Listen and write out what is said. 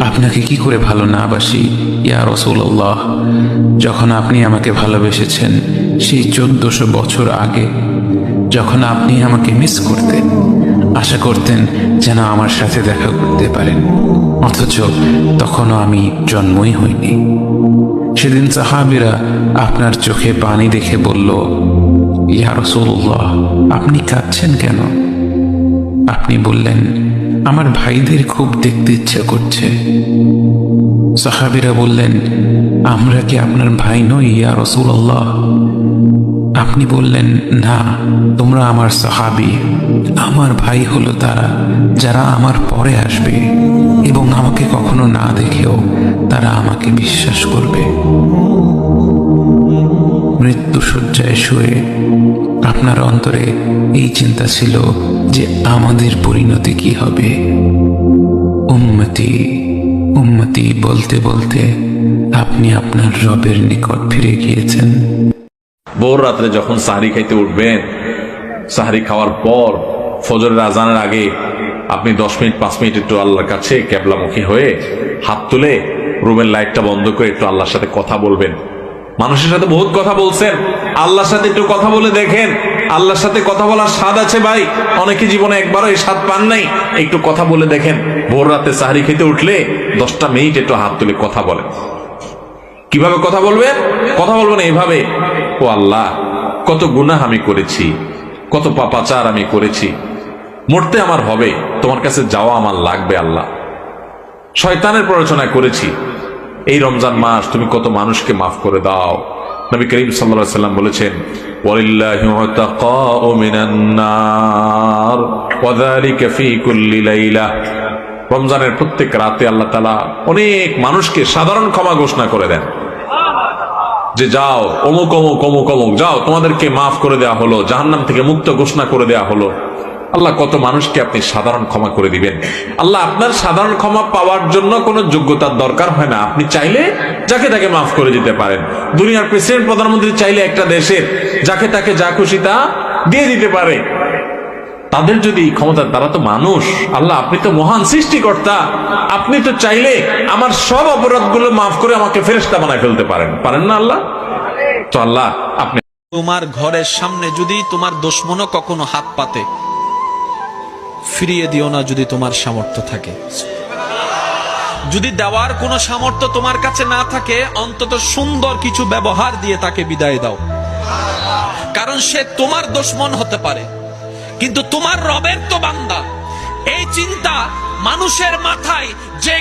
আপনাকে কি করে ভালো না বাসি ইয়া রাসূলুল্লাহ। যখন আপনি আমাকে ভালোবেসেছেন সেই 1400 বছর আগে, যখন আপনি আমাকে মিস করতেন, আশা করতেন যেন আমার সাথে দেখা করতে পারেন, অথচ তখনও আমি জন্মই হইনি। সেদিন সাহাবীরা আপনার চোখে পানি দেখে বলল, ইয়া রাসূলুল্লাহ, আপনি কাঁদছেন কেন? আপনি বললেন, আমার ভাইদের খুব দেখতে ইচ্ছা করছে। সাহাবীরা বললেন, আমরা কি আপনার ভাই নই ইয়া রাসূলুল্লাহ? আপনি বললেন, না, তোমরা আমার সাহাবী। আমার ভাই হলো তারা যারা আমার পরে আসবে এবং আমাকে কখনো না দেখেও তারা আমাকে বিশ্বাস করবে। মৃত্যু শয্যায় শুয়ে আপনার অন্তরে এই চিন্তা ছিল যে আমাদের পরিণতি কি হবে। উম্মতি উম্মতি বলতে বলতে আপনি আপনার রবের নিকট ফিরে গিয়েছেন। ভোর রাত্রে যখন সাহরি খাইতে উঠবেন, সাহরি খাওয়ার পর ফজরের আজানের আগে আপনি 10 মিনিট 5 মিনিট একটু আল্লাহর কাছে কেবলামুখী হয়ে হাত তুলে রুমের লাইটটা বন্ধ করে একটু আল্লাহর সাথে কথা বলবেন। মানুষের সাথে বহুত কথা বলছেন, আল্লাহর সাথে একটু কথা বলে দেখেন। আল্লাহর সাথে কথা বলার স্বাদ আছে ভাই, অনেকে জীবনে একবারও এই স্বাদ পান নাই। একটু কথা বলে দেখেন। ভোর রাতে সাহরি খেতে উঠলে 10টা মিনিট একটু হাত তুলে কথা বলেন। কিভাবে কথা বলবেন? কথা বলবেন এইভাবে, ও আল্লাহ, কত গুনাহ আমি করেছি, কত পাপাচার আমি করেছি, মরতে আমার হবে, তোমার কাছে যাওয়া আমার লাগবে আল্লাহ। শয়তানের প্ররোচনা করেছি, এই রমজান মাস তুমি কত মানুষকে মাফ করে দাও। নবী করিম সাল্লাল্লাহু আলাইহি ওয়াসাল্লাম বলেছেন, ওয়ালিল্লাহি উতাকাউ মিনান নার ওয়া যালিকা ফি কুল্লি লাইলা। রমজানের প্রত্যেক রাতে আল্লাহ তাআলা অনেক মানুষকে সাধারণ ক্ষমা ঘোষণা করে দেন, যে যাও অমুক অমুক অমুক অমুক, যাও তোমাদেরকে মাফ করে দেওয়া হলো, জাহান্নাম থেকে মুক্ত ঘোষণা করে দেওয়া হলো। আল্লাহ কত মানুষকে আপনি সাধারণ ক্ষমা করে দিবেন। আল্লাহ আপনার সাধারণ ক্ষমা পাওয়ার জন্য কোনো যোগ্যতার দরকার হয় না, আপনি চাইলে যাকে তাকে মাফ করে দিতে পারেন। দুনিয়ার প্রেসিডেন্ট প্রধানমন্ত্রী চাইলে একটা দেশের যাকে তাকে যা খুশি তা দিয়ে দিতে পারে। তাদের যদি ক্ষমতা, তারা তো মানুষ। আল্লাহ আপনি তো মহান সৃষ্টিকর্তা, আপনি তো চাইলে আমার সব অপরাধগুলো মাফ করে আমাকে ফেরেশতা বানায় ফেলতে পারেন, পারেন না আল্লাহ? তো আল্লাহ আপনি, তোমার ঘরের সামনে যদি তোমার দুশমনও কখনো হাত পাতে, ফিরিয়ে দিও না যদি তোমার সামর্থ্য থাকে। যদি দেওয়ার কোনো সামর্থ্য তোমার কাছে না থাকে, অন্তত সুন্দর কিছু ব্যবহার দিয়ে তাকে বিদায় দাও। কারণ সে তোমার দুশমন হতে পারে, কিন্তু তোমার রবের তো বান্দা। এই চিন্তা মানুষের মাথায় যে